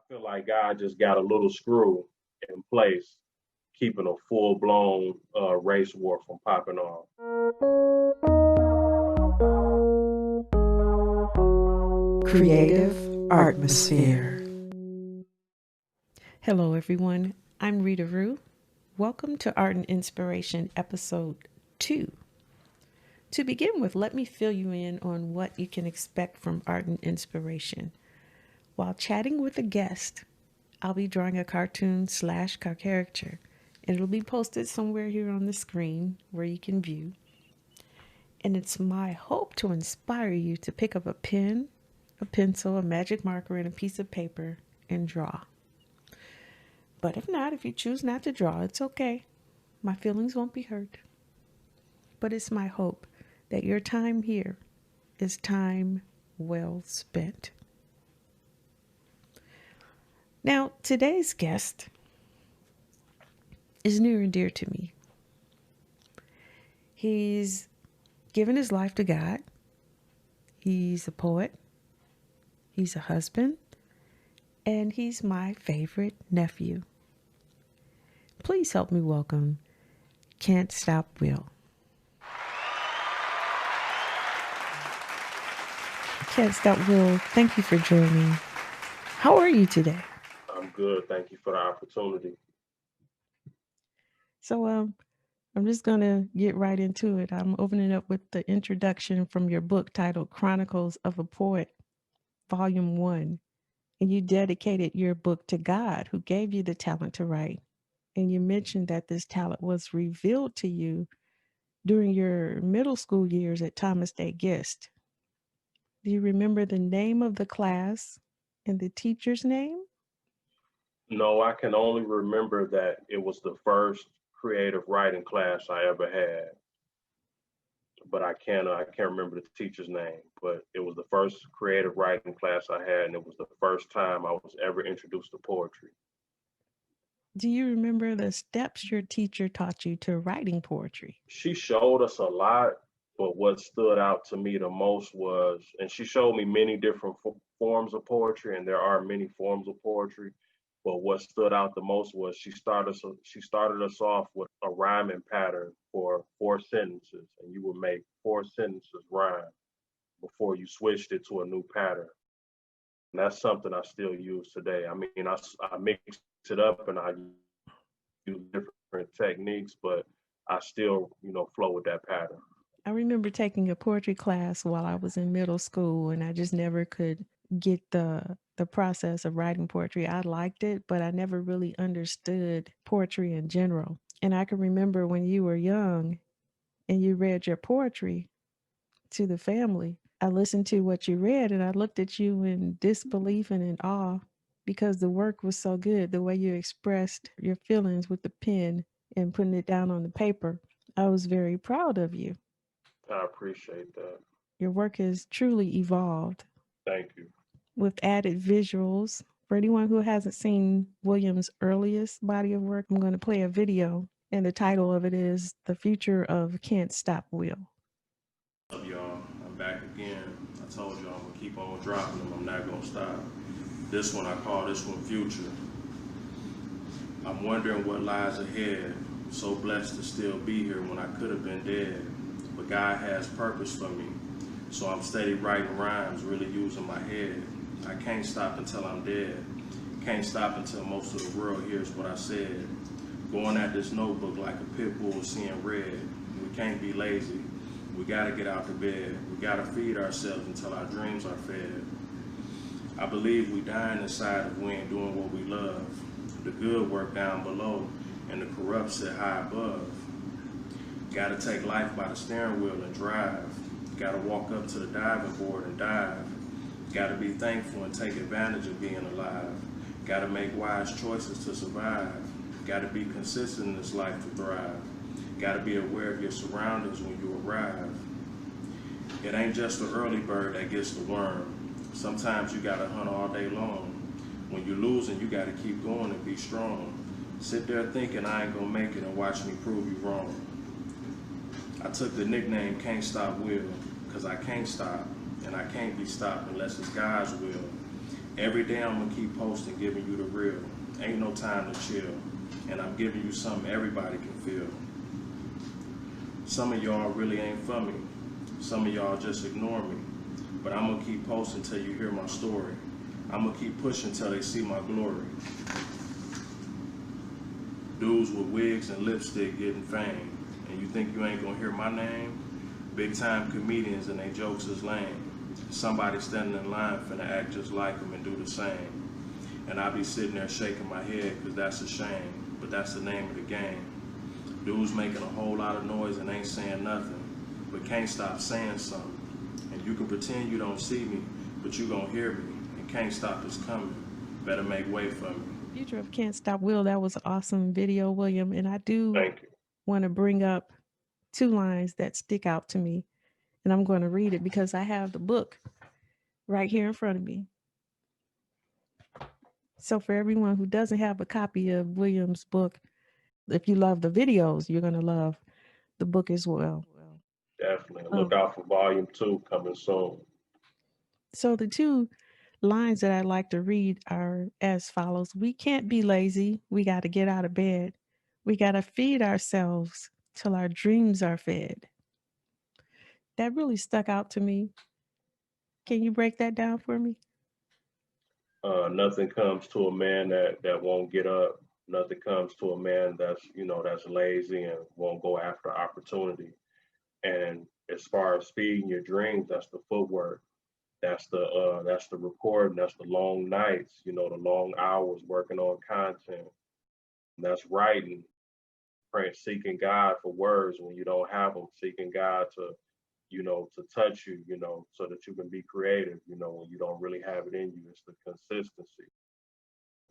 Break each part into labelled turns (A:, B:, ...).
A: feel like God just got a little screw in place, keeping a full blown race war from popping off.
B: Creative Artmosphere.
C: Hello, everyone. I'm Rita Rue. Welcome to Art and Inspiration, Episode 2. To begin with, let me fill you in on what you can expect from Art and Inspiration. While chatting with a guest, I'll be drawing a cartoon/caricature, and it'll be posted somewhere here on the screen where you can view. And it's my hope to inspire you to pick up a pen, a pencil, a magic marker, and a piece of paper and draw. But if you choose not to draw, it's okay. My feelings won't be hurt. But it's my hope that your time here is time well spent. Now, today's guest is near and dear to me. He's given his life to God. He's a poet. He's a husband. And he's my favorite nephew. Please help me welcome Can't Stop Will. Can't Stop Will, thank you for joining. How are you today?
A: I'm good. Thank you for the opportunity.
C: So, I'm just going to get right into it. I'm opening up with the introduction from your book titled Chronicles of a Poet, Volume 1. And you dedicated your book to God, who gave you the talent to write. And you mentioned that this talent was revealed to you during your middle school years at Thomas Day Gist. Do you remember the name of the class and the teacher's name?
A: No, I can only remember that it was the first creative writing class I ever had. But I can't remember the teacher's name. But it was the first creative writing class I had, and it was the first time I was ever introduced to poetry.
C: Do you remember the steps your teacher taught you to writing poetry?
A: She showed us a lot, but what stood out to me the most was, and she showed me many different forms of poetry, and there are many forms of poetry. But what stood out the most was she started us off with a rhyming pattern for 4 sentences, and you would make 4 sentences rhyme before you switched it to a new pattern. And that's something I still use today. I mean, I mix it up and I use different techniques, but I still, flow with that pattern.
C: I remember taking a poetry class while I was in middle school, and I just never could get the process of writing poetry. I liked it, but I never really understood poetry in general. And I can remember when you were young and you read your poetry to the family. I listened to what you read and I looked at you in disbelief and in awe because the work was so good, the way you expressed your feelings with the pen and putting it down on the paper. I was very proud of you.
A: I appreciate that.
C: Your work has truly evolved
A: Thank you.
C: with added visuals. For anyone who hasn't seen William's earliest body of work, I'm going to play a video, and the title of it is The Future of Can't Stop Will.
A: What's up, y'all? I'm back again. I told y'all I'm gonna keep on dropping them. I'm not gonna stop. This one, I call this one Future. I'm wondering what lies ahead. So blessed to still be here when I could have been dead. But God has purpose for me. So I'm steady writing rhymes, really using my head. I can't stop until I'm dead. Can't stop until most of the world hears what I said. Going at this notebook like a pit bull seeing red. We can't be lazy. We gotta get out of bed. We gotta feed ourselves until our dreams are fed. I believe we dying inside if we ain't doing what we love. The good work down below and the corrupt sit high above. Gotta take life by the steering wheel and drive. Gotta walk up to the diving board and dive. Gotta be thankful and take advantage of being alive. Gotta make wise choices to survive. Gotta be consistent in this life to thrive. Gotta be aware of your surroundings when you arrive. It ain't just the early bird that gets the worm. Sometimes you gotta hunt all day long. When you're losing, you gotta keep going and be strong. Sit there thinking I ain't gonna make it and watch me prove you wrong. I took the nickname Can't Stop Will, cause I can't stop, and I can't be stopped unless it's God's will. Every day I'm gonna keep posting, giving you the real. Ain't no time to chill. And I'm giving you something everybody can feel. Some of y'all really ain't for me. Some of y'all just ignore me. But I'm gonna keep posting till you hear my story. I'm gonna keep pushing till they see my glory. Dudes with wigs and lipstick getting fame. And you think you ain't gonna hear my name? Big time comedians and they jokes is lame. Somebody standing in line finna act just like them and do the same. And I be sitting there shaking my head cause that's a shame. But that's the name of the game. Dudes making a whole lot of noise and ain't saying nothing. But can't stop saying something. And you can pretend you don't see me, but you gonna hear me. And can't stop us coming. Better make way for me.
C: Future of Can't Stop Will, that was an awesome video, William. And I do
A: Thank you.
C: want to bring up two lines that stick out to me. And I'm going to read it because I have the book right here in front of me. So for everyone who doesn't have a copy of William's book, if you love the videos, you're going to love the book as well.
A: Definitely. Look out for volume 2 coming soon.
C: So the two lines that I'd like to read are as follows. We can't be lazy. We got to get out of bed. We got to feed ourselves till our dreams are fed. That really stuck out to me. Can you break that down for me?
A: Nothing comes to a man that won't get up. Nothing comes to a man that's lazy and won't go after opportunity. And as far as feeding your dreams, that's the footwork. That's the recording. That's the long nights. The long hours working on content. That's writing, praying, seeking God for words when you don't have them. Seeking God to touch you, so that you can be creative. When you don't really have it in you, it's the consistency.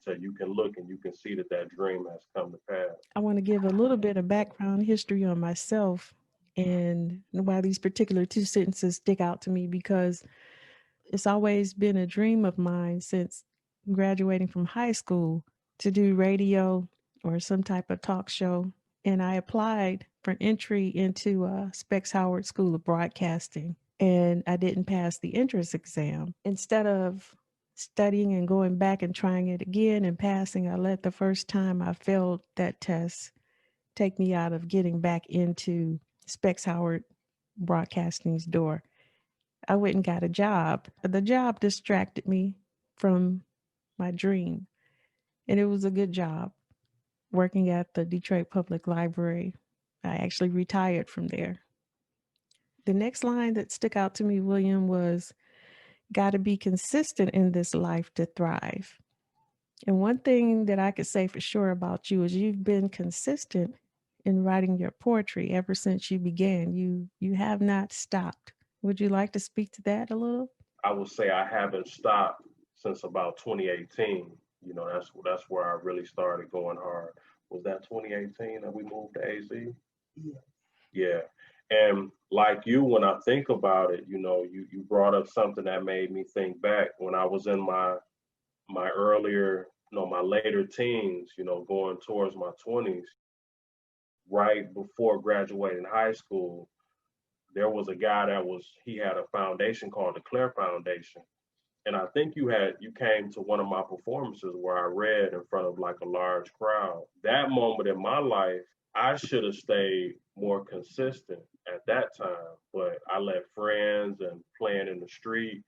A: So you can look and you can see that dream has come to pass.
C: I want to give a little bit of background history on myself and why these particular two sentences stick out to me, because it's always been a dream of mine since graduating from high school to do radio or some type of talk show. And I applied for entry into Specs Howard School of Broadcasting, and I didn't pass the entrance exam. Instead of studying and going back and trying it again and passing, I let the first time I failed that test take me out of getting back into Specs Howard Broadcasting's door. I went and got a job. The job distracted me from my dream, and it was a good job working at the Detroit Public Library. I actually retired from there. The next line that stuck out to me, William, was got to be consistent in this life to thrive. And one thing that I could say for sure about you is you've been consistent in writing your poetry ever since you began. You have not stopped. Would you like to speak to that a little?
A: I would say I haven't stopped since about 2018. That's where I really started going hard. Was that 2018 that we moved to AZ? Yeah. And like you, when I think about it, you brought up something that made me think back when I was in my earlier, my later teens, going towards my 20s, right before graduating high school. There was a guy he had a foundation called the Claire Foundation. And I think you came to one of my performances where I read in front of like a large crowd. That moment in my life, I should have stayed more consistent at that time, but I let friends and playing in the street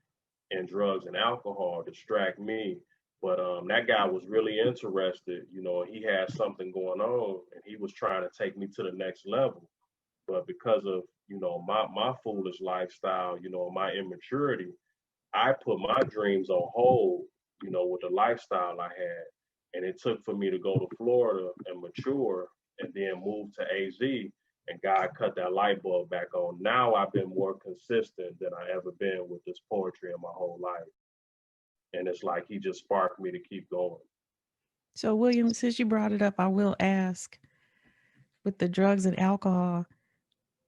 A: and drugs and alcohol distract me. But that guy was really interested, he had something going on and he was trying to take me to the next level. But because of, my foolish lifestyle, my immaturity, I put my dreams on hold, with the lifestyle I had. And it took for me to go to Florida and mature and then move to AZ, and God cut that light bulb back on. Now I've been more consistent than I ever been with this poetry in my whole life. And it's like he just sparked me to keep going.
C: So, William, since you brought it up, I will ask, with the drugs and alcohol,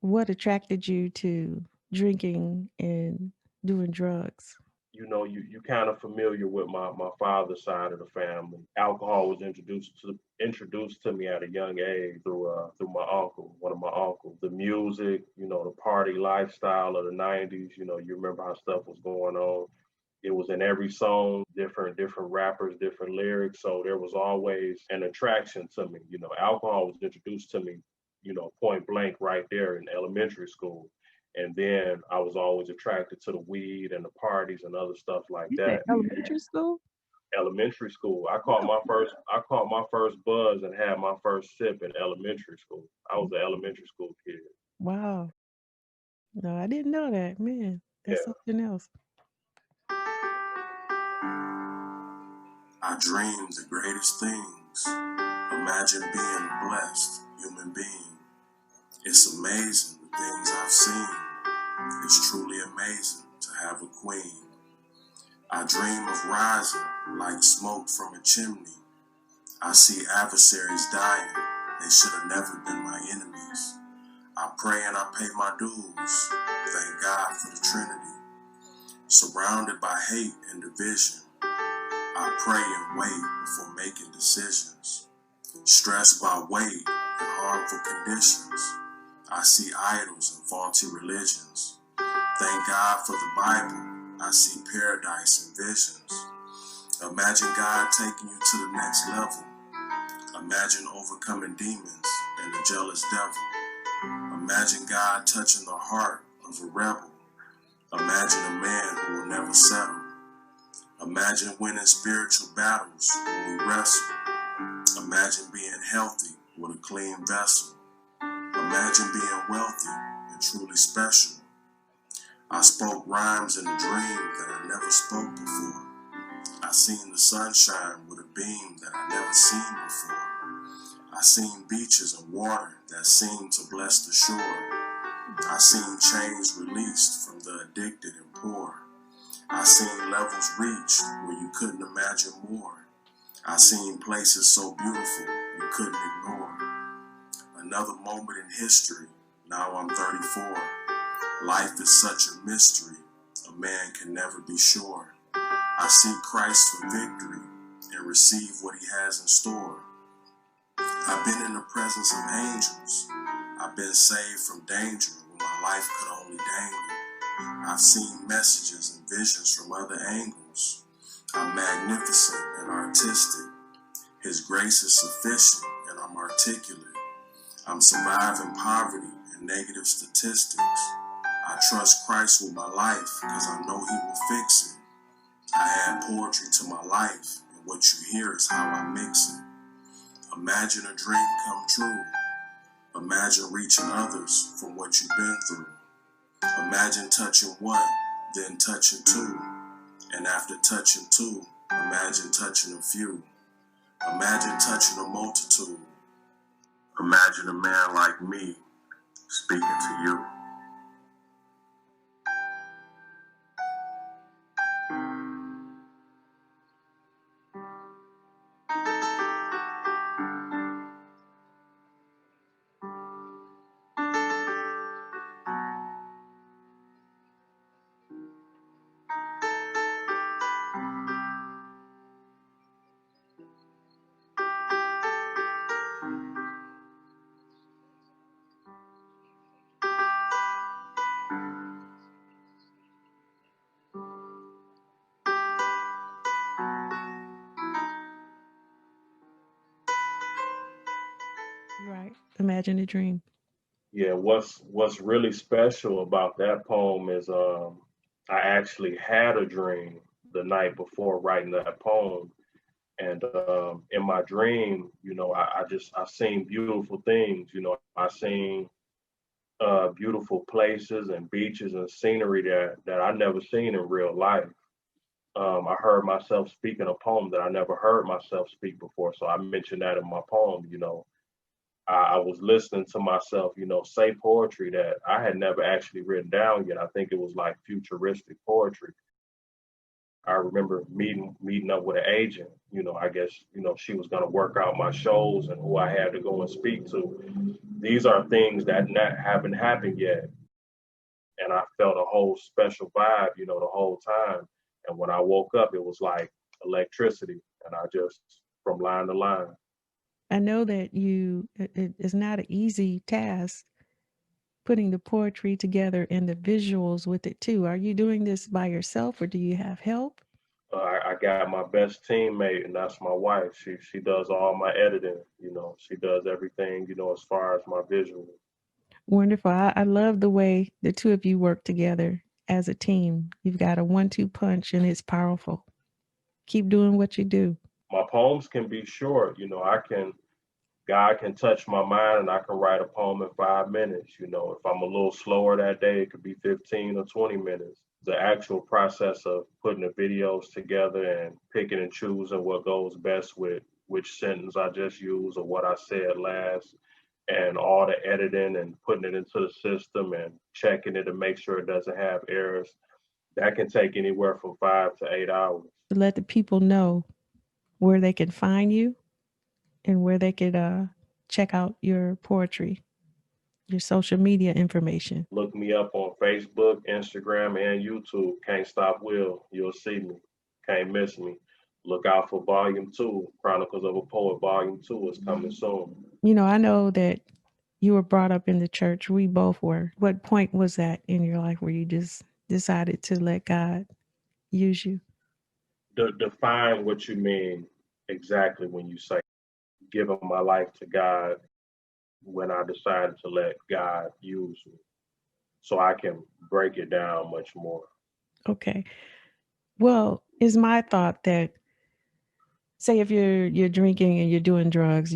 C: what attracted you to drinking and doing drugs?
A: You kind of familiar with my father's side of the family. Alcohol was introduced to me at a young age through my uncle, one of my uncles. The music, the party lifestyle of the '90s. You remember how stuff was going on. It was in every song, different rappers, different lyrics. So there was always an attraction to me. You know, alcohol was introduced to me, point blank right there in elementary school. And then I was always attracted to the weed and the parties and other stuff like
C: You said
A: that.
C: elementary school?
A: Elementary school,
C: No.
A: I caught my first buzz and had my first sip in elementary school. I was an elementary school kid.
C: Wow. No, I didn't know that. Man, that's
A: Yeah.
C: something else.
A: I dreamed the greatest things. Imagine being a blessed human being. It's amazing the things I've seen. It's truly amazing to have a queen. I dream of rising like smoke from a chimney. I see adversaries dying. They should have never been my enemies. I pray and I pay my dues. Thank God for the Trinity. Surrounded by hate and division, I pray and wait before making decisions. Stressed by weight and harmful conditions, I see idols and faulty religions. Thank God for the Bible. I see paradise and visions. Imagine God taking you to the next level. Imagine overcoming demons and the jealous devil. Imagine God touching the heart of a rebel. Imagine a man who will never settle. Imagine winning spiritual battles when we wrestle. Imagine being healthy with a clean vessel. Imagine being wealthy and truly special. I spoke rhymes in a dream that I never spoke before. I seen the sunshine with a beam that I never seen before. I seen beaches and water that seemed to bless the shore. I seen chains released from the addicted and poor. I seen levels reached where you couldn't imagine more. I seen places so beautiful you couldn't ignore. Another moment in history, now I'm 34. Life is such a mystery, a man can never be sure. I seek Christ for victory and receive what he has in store. I've been in the presence of angels. I've been saved from danger when my life could only dangle. I've seen messages and visions from other angles. I'm magnificent and artistic. His grace is sufficient and I'm articulate. I'm surviving poverty and negative statistics. I trust Christ with my life because I know he will fix it. I add poetry to my life, and what you hear is how I mix it. Imagine a dream come true. Imagine reaching others from what you've been through. Imagine touching one, then touching two. And after touching two, imagine touching a few. Imagine touching a multitude. Imagine a man like me speaking to you.
C: Right. Imagine a dream.
A: Yeah, what's really special about that poem is I actually had a dream the night before writing that poem. And in my dream, I seen beautiful things. I seen beautiful places and beaches and scenery that I never seen in real life. I heard myself speaking a poem that I never heard myself speak before. So I mentioned that in my poem. I was listening to myself, say poetry that I had never actually written down yet. I think it was like futuristic poetry. I remember meeting up with an agent. I guess she was going to work out my shows and who I had to go and speak to. These are things that haven't happened yet, and I felt a whole special vibe, the whole time. And when I woke up, it was like electricity, and I just from line to line.
C: I know that it is not an easy task putting the poetry together and the visuals with it too. Are you doing this by yourself or do you have help?
A: I got my best teammate, and that's my wife. She does all my editing. She does everything. As far as my visual.
C: Wonderful. I love the way the two of you work together as a team. You've got a 1-2 punch and it's powerful. Keep doing what you do.
A: My poems can be short. God can touch my mind, and I can write a poem in 5 minutes. If I'm a little slower that day, it could be 15 or 20 minutes. The actual process of putting the videos together and picking and choosing what goes best with which sentence I just used or what I said last, and all the editing and putting it into the system and checking it to make sure it doesn't have errors, that can take anywhere from 5 to 8 hours.
C: To let the people know where they can find you and where they could check out your poetry, your social media information.
A: Look me up on Facebook, Instagram, and YouTube. Can't Stop Will. You'll see me. Can't miss me. Look out for Volume 2. Chronicles of a Poet Volume 2 is coming soon.
C: I know that you were brought up in the church. We both were. What point was that in your life where you just decided to let God use you?
A: Define what you mean exactly when you say giving my life to God, when I decided to let God use me, so I can break it down much more.
C: Okay. Well, it's my thought that say if you're drinking and you're doing drugs,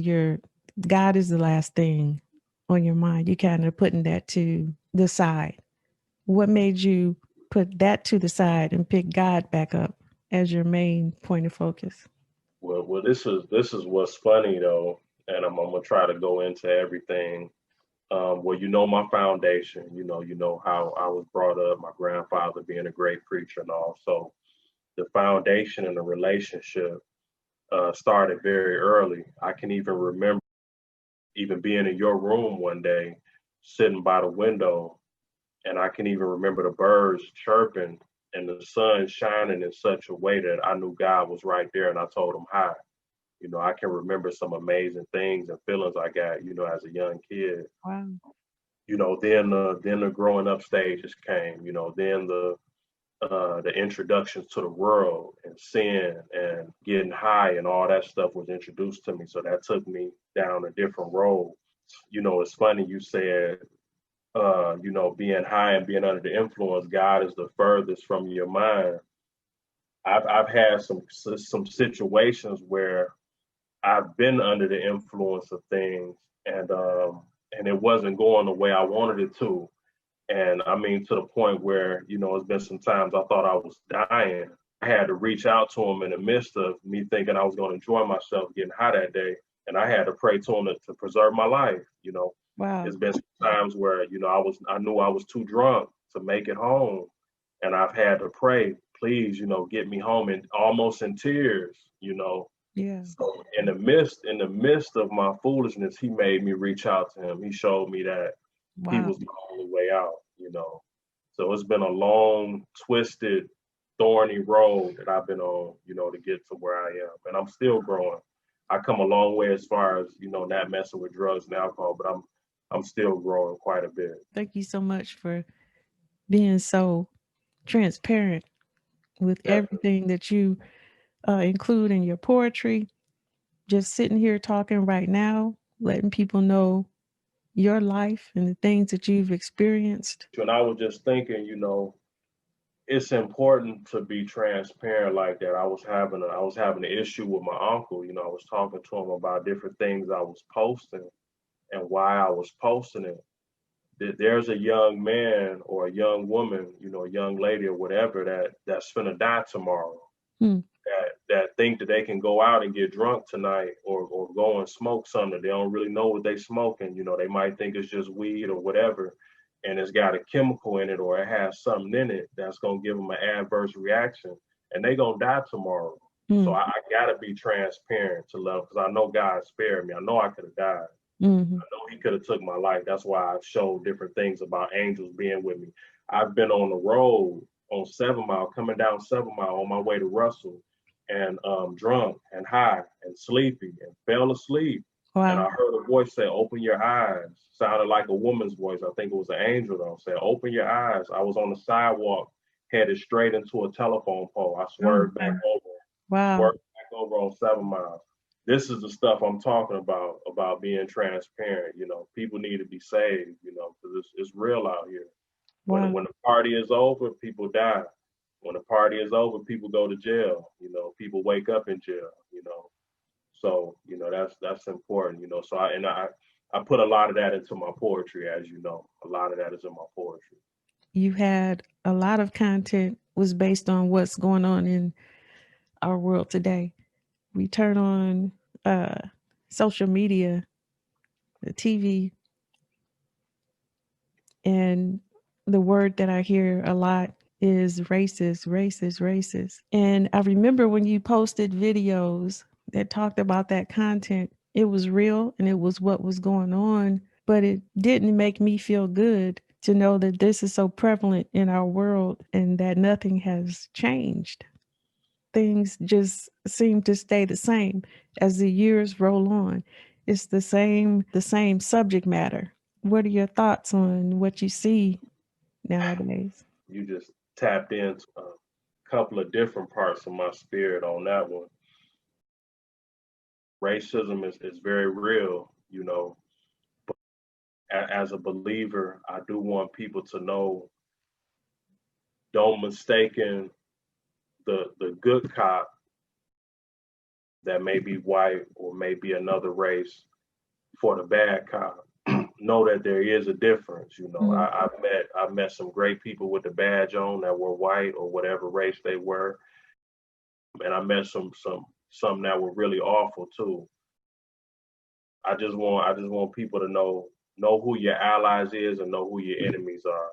C: God is the last thing on your mind. You kind of putting that to the side. What made you put that to the side and pick God back up as your main point of focus?
A: Well, this is what's funny though, and I'm gonna try to go into everything. Well, my foundation. You know how I was brought up. My grandfather being a great preacher and all. So the foundation and the relationship started very early. I can even remember even being in your room one day, sitting by the window, and I can even remember the birds chirping and the sun shining in such a way that I knew God was right there, and I told him hi. I can remember some amazing things and feelings I got, as a young kid.
C: Wow.
A: Then the growing up stages came. Then the introductions to the world and sin and getting high and all that stuff was introduced to me. So that took me down a different road. It's funny you said, being high and being under the influence, God is the furthest from your mind. I've had some situations where I've been under the influence of things, and it wasn't going the way I wanted it to. And I mean, to the point where, it's been some times I thought I was dying. I had to reach out to him in the midst of me thinking I was going to enjoy myself getting high that day. And I had to pray to him to preserve my life.
C: Wow.
A: It's been some times where, I knew I was too drunk to make it home. And I've had to pray, please, get me home, and almost in tears.
C: Yeah.
A: So in the midst of my foolishness, he made me reach out to him. He showed me that he
C: Wow.
A: was the only way out. So it's been a long, twisted, thorny road that I've been on, to get to where I am. And I'm still growing. I come a long way as far as, not messing with drugs and alcohol, but I'm still growing quite a bit.
C: Thank you so much for being so transparent with
A: Definitely.
C: everything that you include in your poetry. Just sitting here talking right now, letting people know your life and the things that you've experienced.
A: And I was just thinking, it's important to be transparent like that. I was having an issue with my uncle. I was talking to him about different things I was posting and why I was posting it. There's a young man or a young woman, a young lady or whatever that's gonna die tomorrow.
C: Hmm.
A: That think that they can go out and get drunk tonight or go and smoke something. They don't really know what they smoking. They might think it's just weed or whatever, and it's got a chemical in it or it has something in it that's gonna give them an adverse reaction, and they gonna die tomorrow. So
C: Hmm.
A: I gotta be transparent to love, because I know God spared me. I know I could have died.
C: Hmm.
A: I know He could have took my life. That's why I've showed different things about angels being with me. I've been on the road on 7 Mile, coming down 7 Mile on my way to Russell, and drunk and high and sleepy and fell asleep. And
C: Wow.
A: I heard a voice say, "Open your eyes." Sounded like a woman's voice. I think it was an angel though. Said, "Open your eyes." I was on the sidewalk, headed straight into a telephone pole. I
C: Oh, wow.
A: swerved back over on 7 Mile. This is the stuff I'm talking about being transparent. You know, people need to be saved, you know, because it's real out here.
C: Wow.
A: When the party is over, people die. When the party is over, people go to jail. You know, people wake up in jail. You know, so you know that's important. You know, so I put a lot of that into my poetry, as you know. A lot of that is in my poetry.
C: You had a lot of content was based on what's going on in our world today. We turn on uh, social media, the TV, and the word that I hear a lot is racist, racist, racist. And I remember when you posted videos that talked about that content, it was real and it was what was going on, but it didn't make me feel good to know that this is so prevalent in our world and that nothing has changed. Things just seem to stay the same as the years roll on. It's the same subject matter. What are your thoughts on what you see nowadays?
A: You just tapped into a couple of different parts of my spirit on that one. Racism is very real, you know. As a believer, I do want people to know, don't mistaken the good cop that may be white or may be another race for the bad cop. Know that there is a difference. You know,
C: Mhm.
A: I've met some great people with the badge on that were white or whatever race they were, and I met some that were really awful too. I just want people to know who your allies is and know who your enemies are,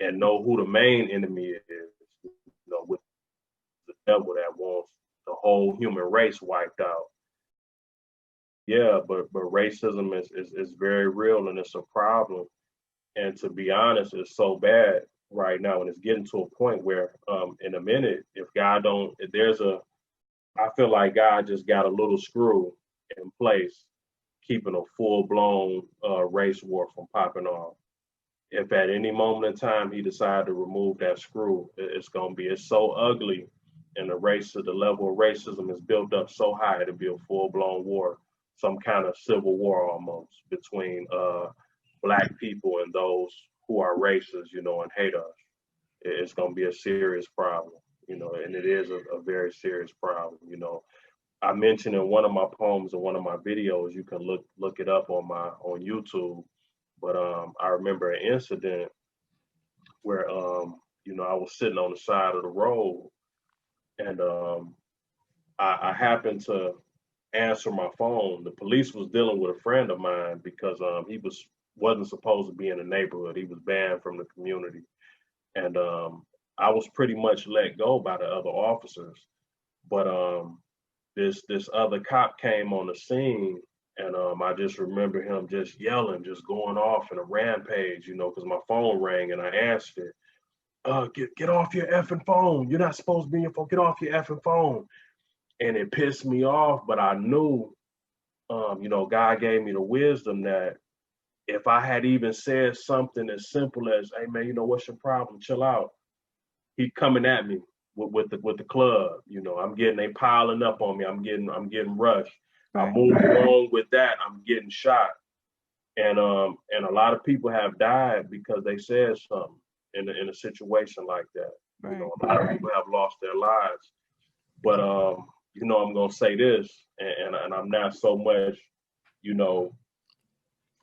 A: and know who the main enemy is. You know, with the devil that wants the whole human race wiped out. Yeah, but racism is very real and it's a problem. And to be honest, it's so bad right now, and it's getting to a point where, in a minute, if God don't, if there's a, I feel like God just got a little screw in place, keeping a full blown race war from popping off. If at any moment in time he decided to remove that screw, it's gonna be, it's so ugly, and the level of racism is built up so high it'll be a full blown war, some kind of civil war almost between black people and those who are racist, you know, and hate us. It's gonna be a serious problem, you know, and it is a very serious problem, you know. I mentioned in one of my poems and one of my videos, you can look it up on YouTube. But I remember an incident where you know, I was sitting on the side of the road, and I happened to answer my phone. The police was dealing with a friend of mine because he wasn't supposed to be in the neighborhood. He was banned from the community, and I was pretty much let go by the other officers. But this other cop came on the scene, and I just remember him just yelling, just going off in a rampage, you know, because my phone rang and I answered it. Get off your effing phone. You're not supposed to be in your phone. Get off your effing phone. And it pissed me off, but I knew, you know, God gave me the wisdom that if I had even said something as simple as, "Hey man, you know what's your problem? Chill out," he coming at me with the club. You know, they piling up on me. I'm getting rushed. I
C: Right.
A: move along with that, I'm getting shot. And a lot of people have died because they said something in a situation like that. You
C: Right.
A: know, a lot of people have lost their lives. But you know, I'm gonna say this, and I'm not so much, you know,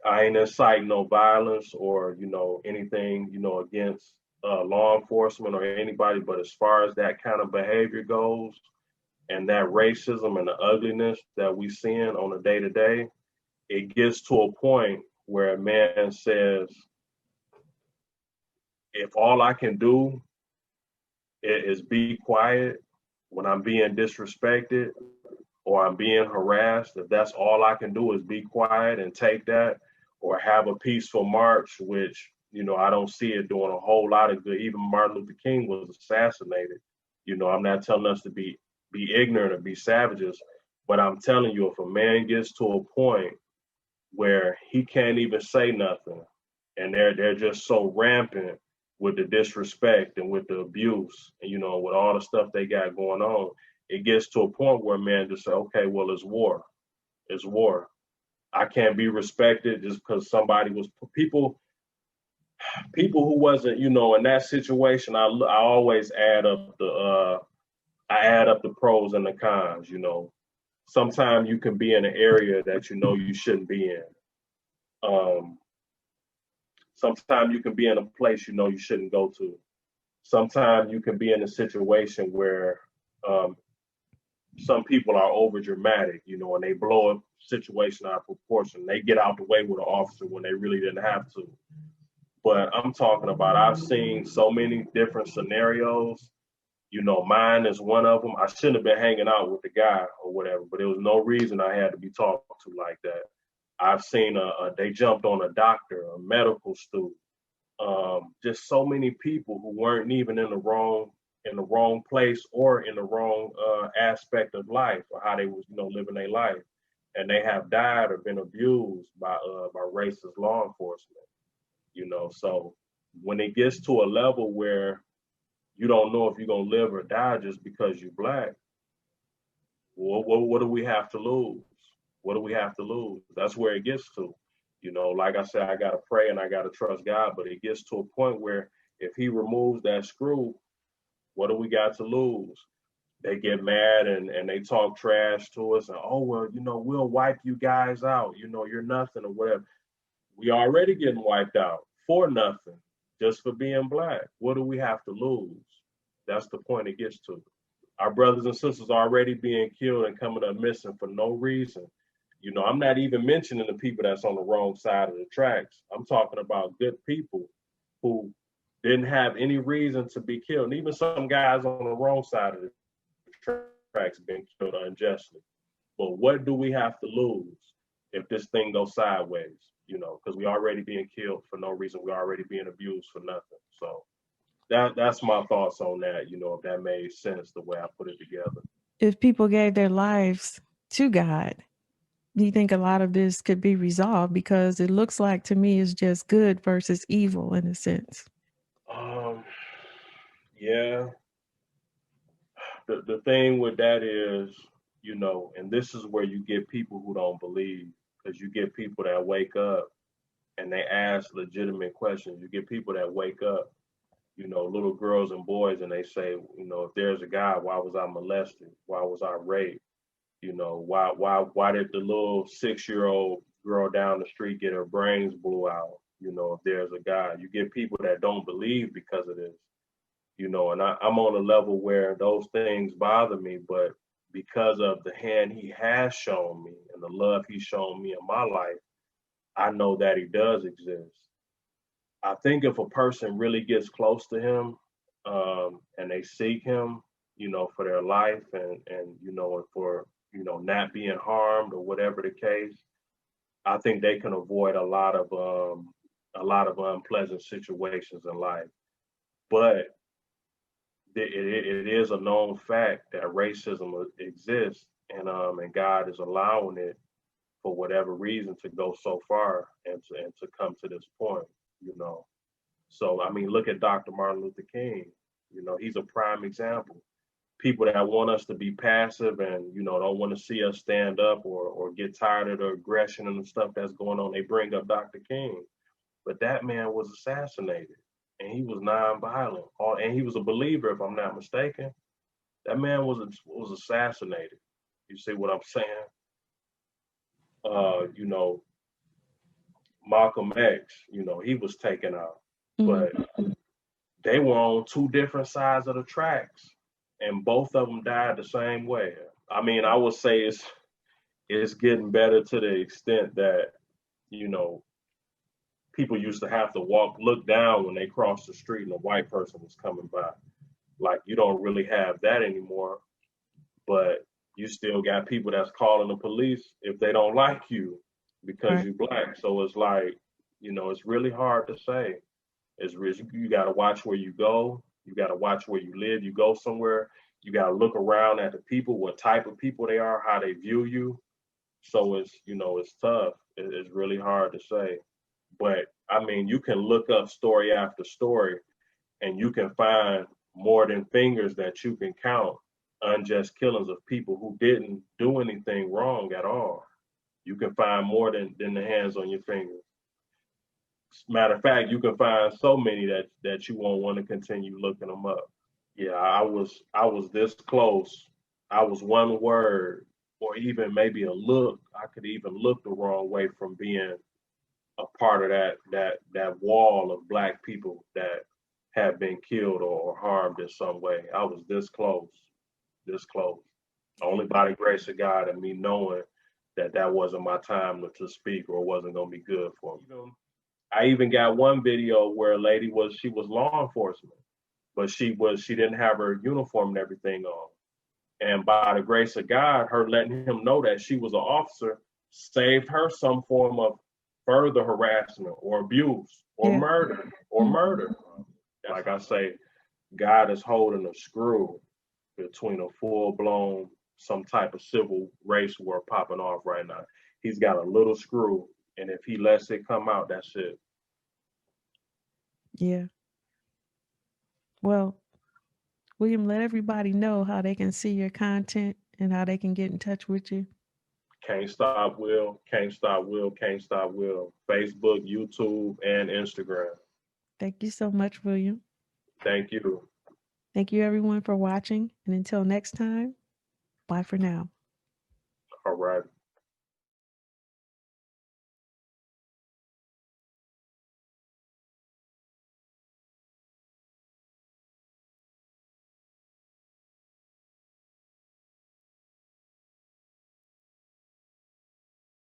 A: I ain't inciting no violence or, you know, anything, you know, against law enforcement or anybody. But as far as that kind of behavior goes, and that racism and the ugliness that we seeing on a day to day, it gets to a point where a man says, if all I can do is be quiet when I'm being disrespected or I'm being harassed, if that's all I can do is be quiet and take that, or have a peaceful march, which, you know, I don't see it doing a whole lot of good. Even Martin Luther King was assassinated. You know, I'm not telling us to be ignorant or be savages, but I'm telling you, if a man gets to a point where he can't even say nothing, and they're just so rampant with the disrespect and with the abuse, and with all the stuff they got going on. It gets to a point where man just say, okay, well, it's war. It's war. I can't be respected just because somebody was people who wasn't, in that situation. I always add up the pros and the cons. Sometimes you can be in an area that you shouldn't be in. Um, Sometimes you can be in a place you shouldn't go to. Sometimes you can be in a situation where um, some people are over dramatic, and they blow a situation out of proportion. They get out the way with an officer when they really didn't have to. But I'm talking about I've seen so many different scenarios. Mine is one of them. I shouldn't have been hanging out with the guy or whatever, but there was no reason I had to be talked to like that. I've seen they jumped on a doctor, a medical student, just so many people who weren't even in the wrong place or in the wrong aspect of life or how they was living their life, and they have died or been abused by racist law enforcement. So when it gets to a level where you don't know if you're gonna live or die just because you're black, what do we have to lose? What do we have to lose? That's where it gets to. Like I said, I gotta pray and I gotta trust God, but it gets to a point where if He removes that screw, what do we got to lose? They get mad and they talk trash to us and, oh well, we'll wipe you guys out. You're nothing or whatever. We already getting wiped out for nothing, just for being black. What do we have to lose? That's the point it gets to. Our brothers and sisters already being killed and coming up missing for no reason. I'm not even mentioning the people that's on the wrong side of the tracks. I'm talking about good people who didn't have any reason to be killed. And even some guys on the wrong side of the tracks being killed unjustly. But what do we have to lose if this thing goes sideways? Because we already being killed for no reason. We already being abused for nothing. So that's my thoughts on that. If that made sense the way I put it together.
C: If people gave their lives to God, do you think a lot of this could be resolved? Because it looks like to me it's just good versus evil in a sense.
A: Um, yeah. The thing with that is, and this is where you get people who don't believe, because you get people that wake up and they ask legitimate questions. You get people that wake up, little girls and boys, and they say, if there's a God, why was I molested? Why was I raped? Why did the little 6-year-old girl down the street get her brains blew out? If there's a God, you get people that don't believe because of this. And I'm on a level where those things bother me, but because of the hand He has shown me and the love He's shown me in my life, I know that He does exist. I think if a person really gets close to Him, and they seek Him, for their life and for not being harmed or whatever the case, I think they can avoid a lot of unpleasant situations in life. But it is a known fact that racism exists, and God is allowing it for whatever reason to go so far and to come to this point. You know, so I mean, look at Dr. Martin Luther King. He's a prime example. People that want us to be passive and don't want to see us stand up or get tired of the aggression and the stuff that's going on, they bring up Dr. King. But that man was assassinated, and he was nonviolent, and he was a believer, if I'm not mistaken. That man was assassinated. You see what I'm saying? You know, Malcolm X, he was taken out, but they were on two different sides of the tracks, and both of them died the same way. I mean, I would say it's getting better to the extent that you know people used to have to look down when they crossed the street and a white person was coming by. Like you don't really have that anymore, but you still got people that's calling the police if they don't like you because
C: Right.
A: you're black. So it's like, it's really hard to say. You got to watch where you go. You got to watch where you live. You go somewhere, you got to look around at the people, what type of people they are, how they view you. So it's tough. It's really hard to say. But I mean, you can look up story after story and you can find more than fingers that you can count unjust killings of people who didn't do anything wrong at all. You can find more than the hands on your fingers. Matter of fact, you can find so many that you won't want to continue looking them up. Yeah, I was this close. I was one word or even maybe a look. I could even look the wrong way from being a part of that wall of black people that have been killed or harmed in some way. I was this close. Only by the grace of God and me knowing that wasn't my time to speak or wasn't gonna be good for me. I even got one video where a lady she was law enforcement, but she didn't have her uniform and everything on. And by the grace of God, her letting him know that she was an officer saved her some form of further harassment or abuse or
C: Yeah.
A: murder. Like I say, God is holding a screw between a full blown some type of civil race war popping off right now. He's got a little screw, and if he lets it come out, that's it.
C: Yeah. Well, William, let everybody know how they can see your content and how they can get in touch with you.
A: Can't stop Will, can't stop Will, can't stop Will. Facebook, YouTube, and Instagram.
C: Thank you so much, William.
A: Thank you.
C: Thank you, everyone, for watching. And until next time, bye for now.
A: All right.